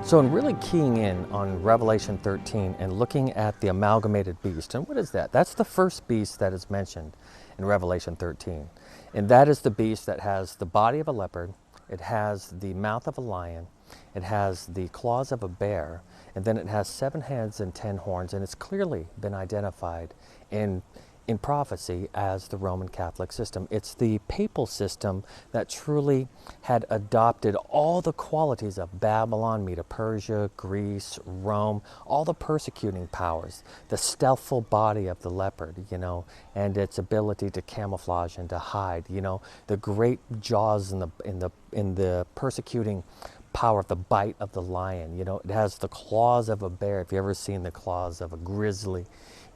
So in really keying in on Revelation 13 and looking at the amalgamated beast, and what is that? That's the first beast that is mentioned in Revelation 13. And that is the beast that has the body of a leopard, it has the mouth of a lion, it has the claws of a bear, and then it has 7 heads and 10 horns, and it's clearly been identified in prophecy as the Roman Catholic system. It's the papal system that truly had adopted all the qualities of Babylon, Medo-Persia, Greece, Rome, all the persecuting powers, the stealthful body of the leopard, and its ability to camouflage and to hide, the great jaws in the persecuting power of the bite of the lion. It has the claws of a bear. If you've ever seen the claws of a grizzly,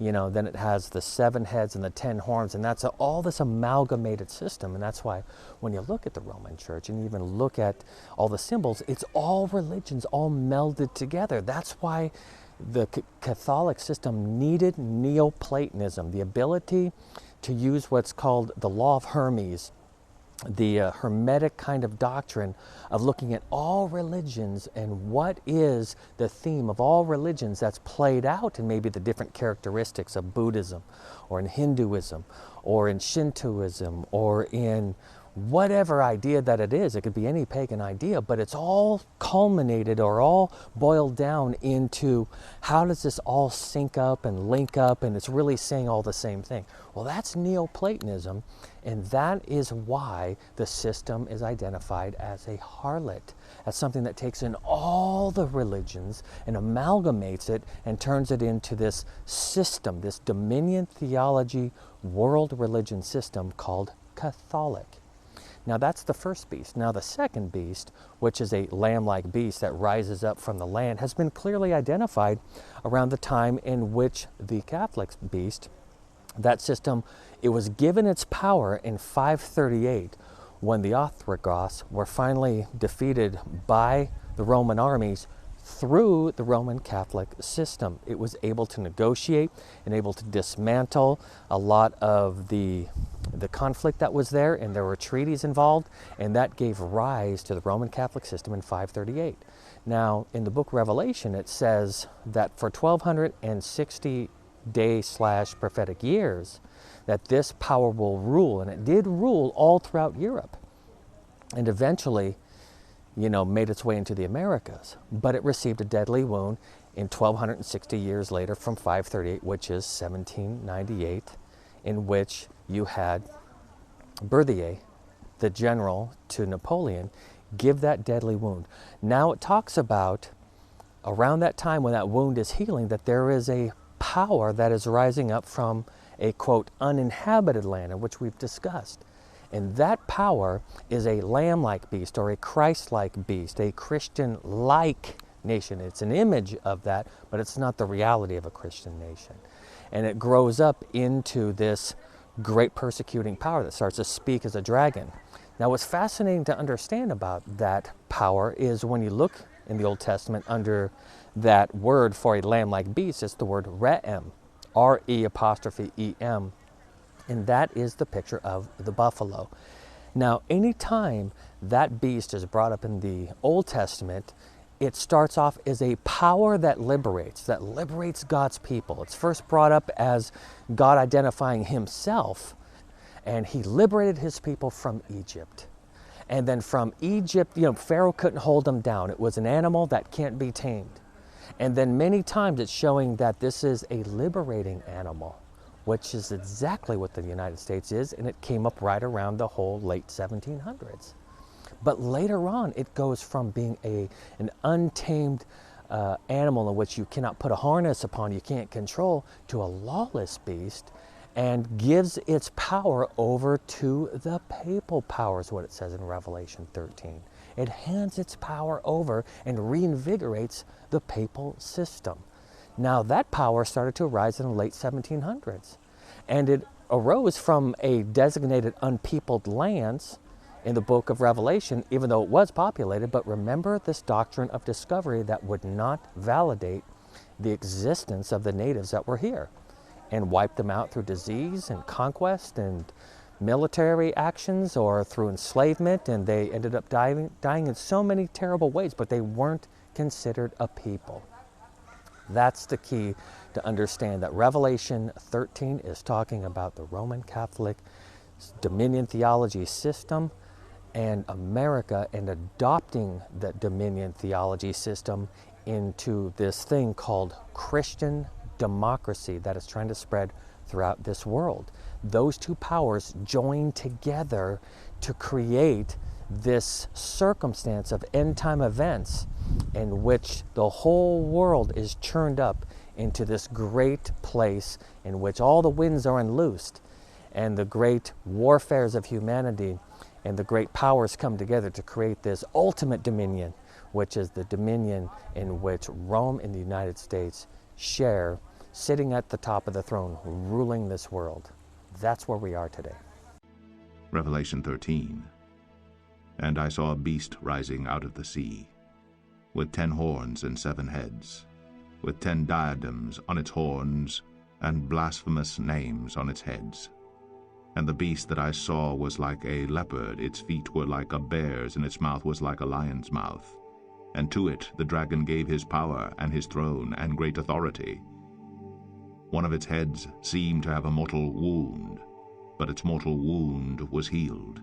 then it has the 7 heads and the 10 horns, and that's all this amalgamated system. And that's why when you look at the Roman Church and you even look at all the symbols, it's all religions all melded together. That's why the Catholic system needed Neoplatonism, the ability to use what's called the law of Hermes, the Hermetic kind of doctrine of looking at all religions and what is the theme of all religions that's played out in maybe the different characteristics of Buddhism or in Hinduism or in Shintoism or in whatever idea that it is. It could be any pagan idea, but it's all culminated or all boiled down into how does this all sync up and link up, and it's really saying all the same thing. Well, that's Neoplatonism, and that is why the system is identified as a harlot, as something that takes in all the religions and amalgamates it and turns it into this system, this dominion theology world religion system called Catholic. Now that's the first beast. Now the second beast, which is a lamb-like beast that rises up from the land, has been clearly identified around the time in which the Catholic beast, that system, it was given its power in 538 when the Ostrogoths were finally defeated by the Roman armies through the Roman Catholic system. It was able to negotiate and able to dismantle a lot of the conflict that was there, and there were treaties involved, and that gave rise to the Roman Catholic system in 538. Now, in the book Revelation, it says that for 1260 day/prophetic years, that this power will rule, and it did rule all throughout Europe, and eventually, made its way into the Americas. But it received a deadly wound in 1260 years later from 538, which is 1798, in which you had Berthier, the general to Napoleon, give that deadly wound. Now it talks about around that time when that wound is healing, that there is a power that is rising up from a, quote, uninhabited land, in which we've discussed. And that power is a lamb-like beast or a Christ-like beast, a Christian-like nation. It's an image of that, but it's not the reality of a Christian nation. And it grows up into this great persecuting power that starts to speak as a dragon. Now, what's fascinating to understand about that power is when you look in the Old Testament under that word for a lamb-like beast, it's the word re'em, R-E'-E-M, and that is the picture of the buffalo. Now, anytime that beast is brought up in the Old Testament, it starts off as a power that liberates God's people. It's first brought up as God identifying himself, and he liberated his people from Egypt. And then from Egypt, Pharaoh couldn't hold them down. It was an animal that can't be tamed. And then many times it's showing that this is a liberating animal, which is exactly what the United States is, and it came up right around the whole late 1700s. But later on, it goes from being an untamed animal in which you cannot put a harness upon, you can't control, to a lawless beast, and gives its power over to the papal power, is what it says in Revelation 13. It hands its power over and reinvigorates the papal system. Now, that power started to arise in the late 1700s, and it arose from a designated unpeopled lands in the book of Revelation, even though it was populated. But remember this doctrine of discovery that would not validate the existence of the natives that were here, and wiped them out through disease and conquest and military actions or through enslavement, and they ended up dying in so many terrible ways, but they weren't considered a people. That's the key to understand that Revelation 13 is talking about the Roman Catholic dominion theology system and America, and adopting that dominion theology system into this thing called Christian democracy that is trying to spread throughout this world. Those two powers join together to create this circumstance of end time events in which the whole world is churned up into this great place in which all the winds are unloosed, and the great warfares of humanity and the great powers come together to create this ultimate dominion, which is the dominion in which Rome and the United States share, sitting at the top of the throne, ruling this world. That's where we are today. Revelation 13. And I saw a beast rising out of the sea, with 10 horns and 7 heads, with 10 diadems on its horns, and blasphemous names on its heads. And the beast that I saw was like a leopard, its feet were like a bear's, and its mouth was like a lion's mouth. And to it the dragon gave his power, and his throne, and great authority. One of its heads seemed to have a mortal wound, but its mortal wound was healed.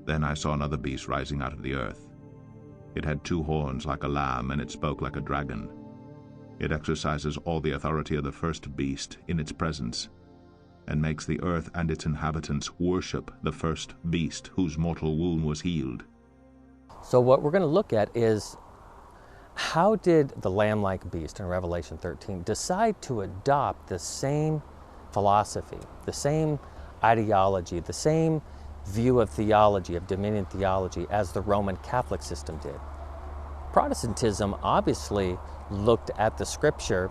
Then I saw another beast rising out of the earth. It had 2 horns like a lamb, and it spoke like a dragon. It exercises all the authority of the first beast in its presence, and makes the earth and its inhabitants worship the first beast whose mortal wound was healed. So what we're going to look at is, how did the lamb-like beast in Revelation 13 decide to adopt the same philosophy, the same ideology, the same view of theology, of dominion theology, as the Roman Catholic system did? Protestantism obviously looked at the scripture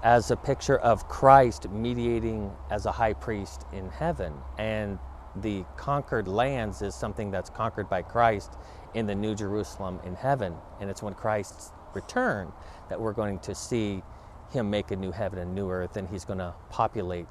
as a picture of Christ mediating as a high priest in heaven, and the conquered lands is something that's conquered by Christ in the New Jerusalem in heaven, and it's when Christ's return that we're going to see him make a new heaven and new earth, and he's going to populate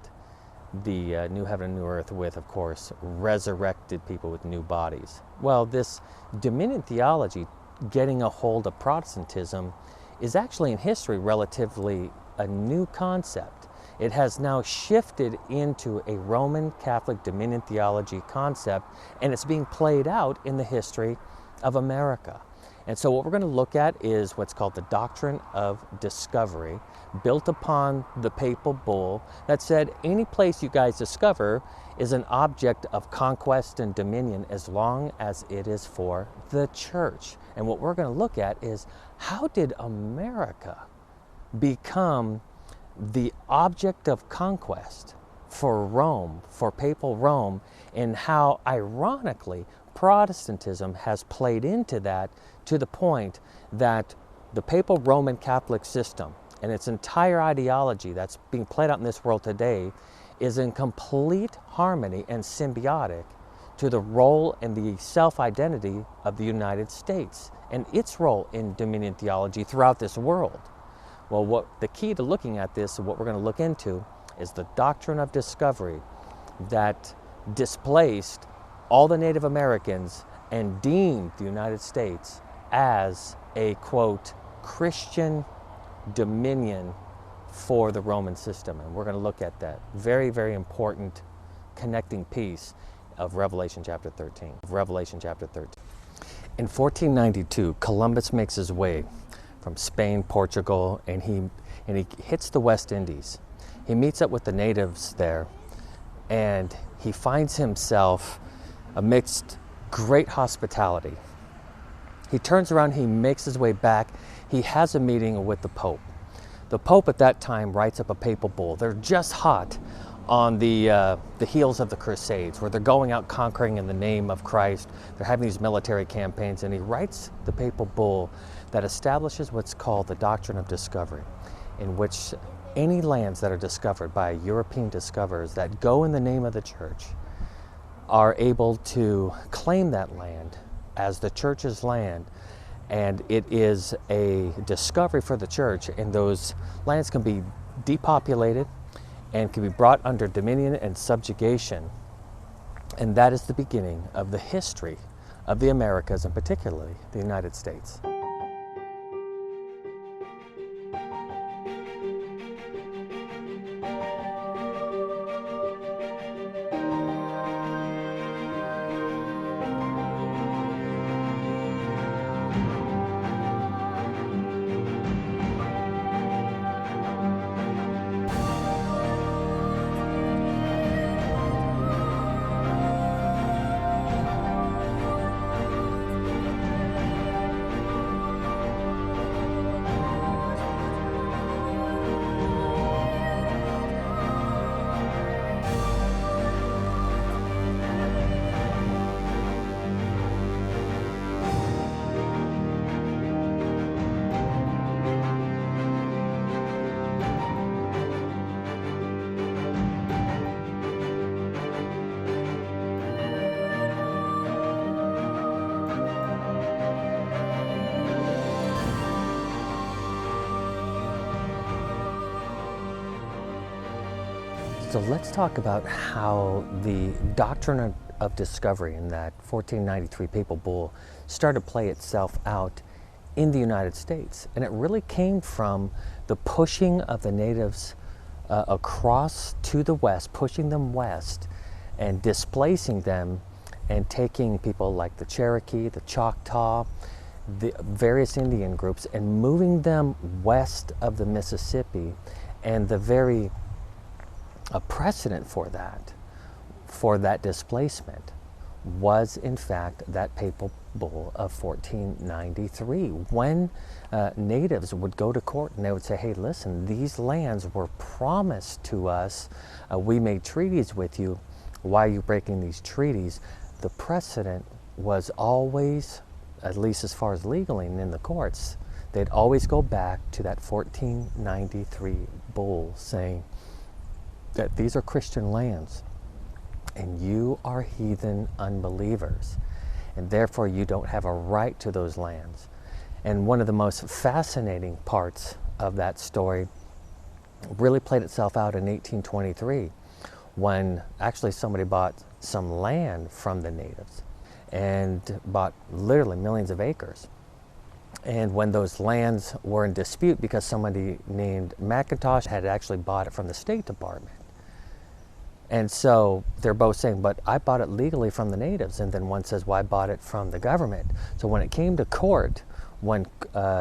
the new heaven and new earth with, of course, resurrected people with new bodies. Well, this dominion theology getting a hold of Protestantism is actually in history relatively a new concept. It has now shifted into a Roman Catholic dominion theology concept, and it's being played out in the history of America. And so what we're going to look at is what's called the Doctrine of Discovery, built upon the Papal Bull that said any place you guys discover is an object of conquest and dominion as long as it is for the church. And what we're going to look at is, how did America become the object of conquest for Rome, for Papal Rome, and how, ironically, Protestantism has played into that to the point that the Papal Roman Catholic system and its entire ideology that's being played out in this world today is in complete harmony and symbiotic to the role and the self-identity of the United States and its role in dominion theology throughout this world. Well, what the key to looking at this, and what we're going to look into, is the Doctrine of Discovery that displaced all the Native Americans and deemed the United States as a, quote, Christian dominion for the Roman system. And we're going to look at that very, very important connecting piece of Revelation chapter 13. In 1492, Columbus makes his way from Spain, Portugal, and he hits the West Indies. He meets up with the natives there, and he finds himself amidst great hospitality. He turns around, he makes his way back, he has a meeting with the Pope. The Pope at that time writes up a papal bull. They're just hot on the heels of the Crusades, where they're going out conquering in the name of Christ. They're having these military campaigns, and he writes the papal bull that establishes what's called the Doctrine of Discovery, in which any lands that are discovered by European discoverers that go in the name of the church are able to claim that land as the church's land, and it is a discovery for the church, and those lands can be depopulated and can be brought under dominion and subjugation And that is the beginning of the history of the Americas, and particularly the United States. So let's talk about how the Doctrine of Discovery in that 1493 Papal Bull started to play itself out in the United States. And it really came from the pushing of the natives across to the west, pushing them west and displacing them and taking people like the Cherokee, the Choctaw, the various Indian groups, and moving them west of the Mississippi. And the very a precedent for that displacement, was in fact that Papal Bull of 1493, when natives would go to court and they would say, hey, listen, these lands were promised to us, we made treaties with you, why are you breaking these treaties? The precedent was always, at least as far as legally and in the courts, they'd always go back to that 1493 bull saying that these are Christian lands and you are heathen unbelievers, and therefore you don't have a right to those lands. And one of the most fascinating parts of that story really played itself out in 1823, when actually somebody bought some land from the natives and bought literally millions of acres. And when those lands were in dispute because somebody named McIntosh had actually bought it from the State Department. And so they're both saying, but I bought it legally from the natives. And then one says, well, I bought it from the government. So when it came to court, when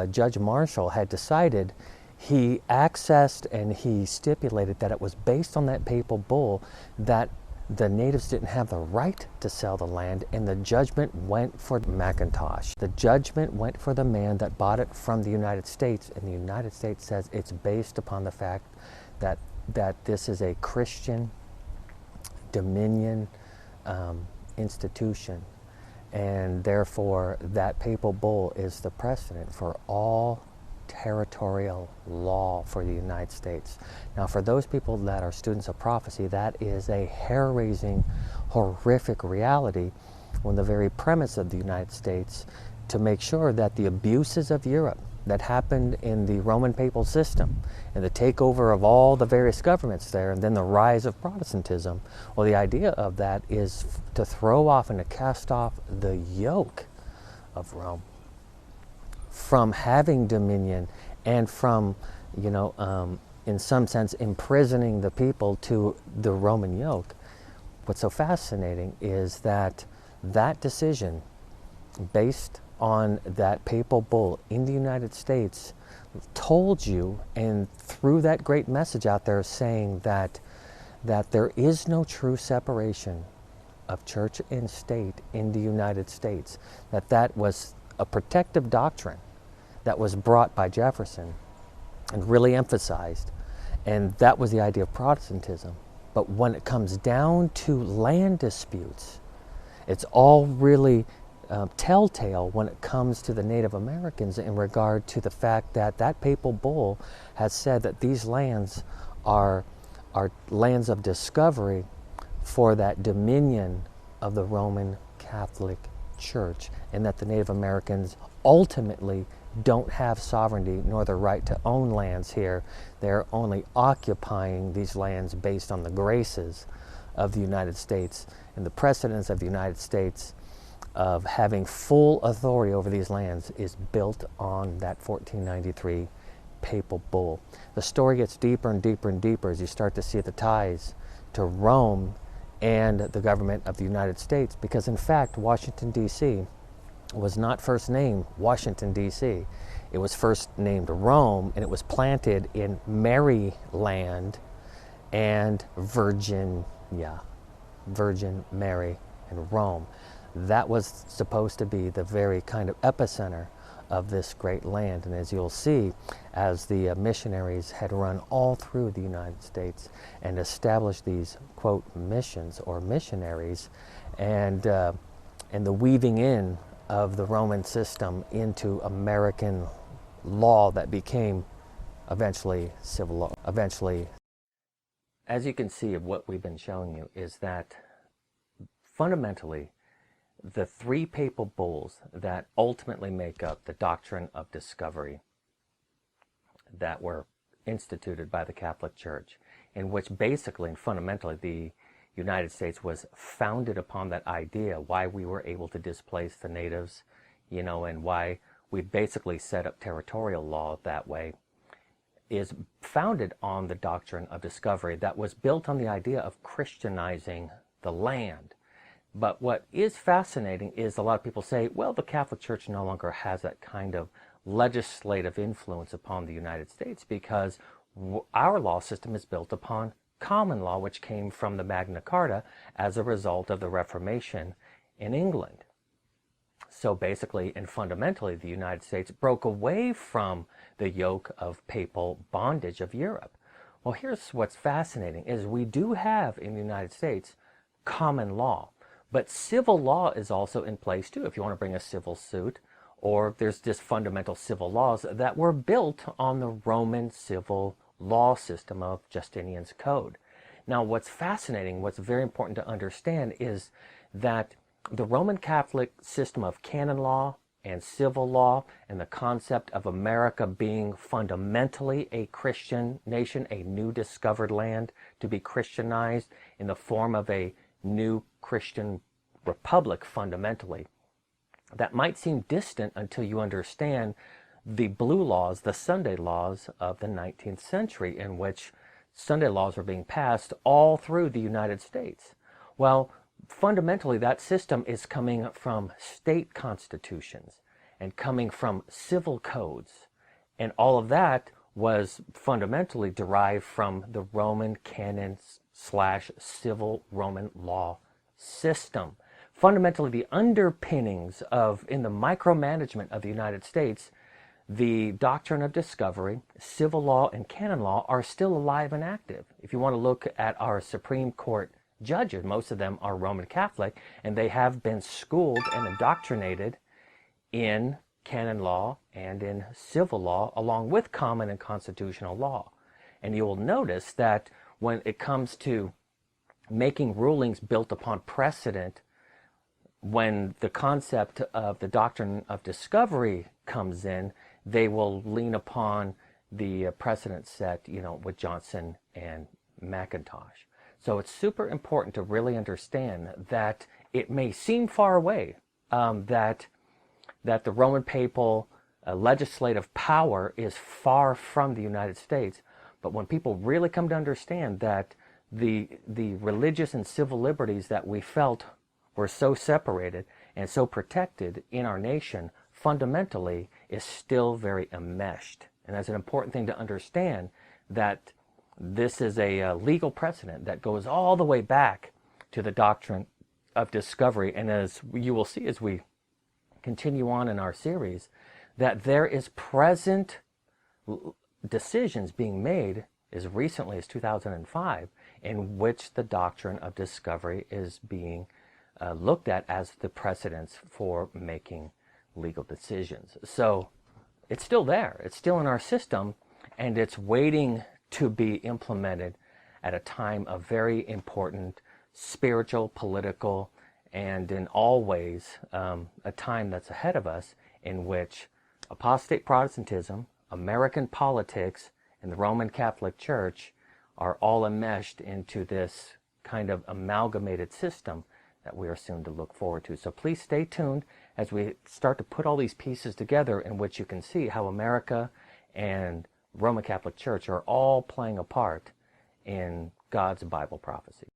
Judge Marshall had decided, he accessed and he stipulated that it was based on that Papal Bull that the natives didn't have the right to sell the land, and the judgment went for McIntosh. The judgment went for the man that bought it from the United States, and the United States says it's based upon the fact that this is a Christian dominion institution, and therefore that Papal Bull is the precedent for all territorial law for the United States. Now, for those people that are students of prophecy, that is a hair-raising, horrific reality, when the very premise of the United States to make sure that the abuses of Europe that happened in the Roman papal system and the takeover of all the various governments there, and then the rise of Protestantism, well, the idea of that is to throw off and to cast off the yoke of Rome from having dominion and from, in some sense, imprisoning the people to the Roman yoke. What's so fascinating is that that decision, based on that Papal Bull in the United States, told you, and threw that great message out there saying that there is no true separation of church and state in the United States, that was a protective doctrine that was brought by Jefferson and really emphasized, and that was the idea of Protestantism. But when it comes down to land disputes, it's all really telltale when it comes to the Native Americans in regard to the fact that that Papal Bull has said that these lands are lands of discovery for that dominion of the Roman Catholic Church, and that the Native Americans ultimately don't have sovereignty nor the right to own lands here. They're only occupying these lands based on the graces of the United States and the precedence of the United States of having full authority over these lands is built on that 1493 papal bull. The story gets deeper and deeper and deeper as you start to see the ties to Rome and the government of the United States, because in fact Washington D.C. was not first named Washington D.C. It was first named Rome, and it was planted in Maryland and Virgin Mary and Rome. That was supposed to be the very kind of epicenter of this great land. And as you'll see, as the missionaries had run all through the United States and established these, quote, missions or missionaries, and the weaving in of the Roman system into American law that became eventually civil law. As you can see, of what we've been showing you is that fundamentally the three papal bulls that ultimately make up the Doctrine of Discovery that were instituted by the Catholic Church, in which basically and fundamentally the United States was founded upon that idea, why we were able to displace the natives, and why we basically set up territorial law that way, is founded on the Doctrine of Discovery that was built on the idea of Christianizing the land. But what is fascinating is a lot of people say, well, the Catholic Church no longer has that kind of legislative influence upon the United States because our law system is built upon common law, which came from the Magna Carta as a result of the Reformation in England. So basically and fundamentally, the United States broke away from the yoke of papal bondage of Europe. Well, here's what's fascinating is we do have in the United States common law. But civil law is also in place too. If you want to bring a civil suit, or there's just fundamental civil laws that were built on the Roman civil law system of Justinian's Code. Now, what's fascinating, what's very important to understand is that the Roman Catholic system of canon law and civil law and the concept of America being fundamentally a Christian nation, a new discovered land to be Christianized in the form of a new Christian republic fundamentally. That might seem distant until you understand the blue laws, the Sunday laws of the 19th century, in which Sunday laws were being passed all through the United States. Well, fundamentally that system is coming from state constitutions and coming from civil codes, and all of that was fundamentally derived from the Roman canons / civil Roman law system. Fundamentally, the underpinnings of, in the micromanagement of the United States, the Doctrine of Discovery, civil law, and canon law are still alive and active. If you want to look at our Supreme Court judges, most of them are Roman Catholic, and they have been schooled and indoctrinated in canon law and in civil law, along with common and constitutional law. And you will notice that when it comes to making rulings built upon precedent, when the concept of the Doctrine of Discovery comes in, they will lean upon the precedent set, with Johnson and McIntosh. So it's super important to really understand that it may seem far away, that the Roman papal legislative power is far from the United States. But when people really come to understand that the religious and civil liberties that we felt were so separated and so protected in our nation fundamentally is still very enmeshed. And that's an important thing to understand, that this is a legal precedent that goes all the way back to the Doctrine of Discovery. And as you will see as we continue on in our series, that there is present decisions being made as recently as 2005 in which the Doctrine of Discovery is being looked at as the precedents for making legal decisions. So it's still there. It's still in our system, and it's waiting to be implemented at a time of very important spiritual, political, and in all ways a time that's ahead of us in which apostate Protestantism, American politics, and the Roman Catholic Church are all enmeshed into this kind of amalgamated system that we are soon to look forward to. So please stay tuned as we start to put all these pieces together, in which you can see how America and Roman Catholic Church are all playing a part in God's Bible prophecy.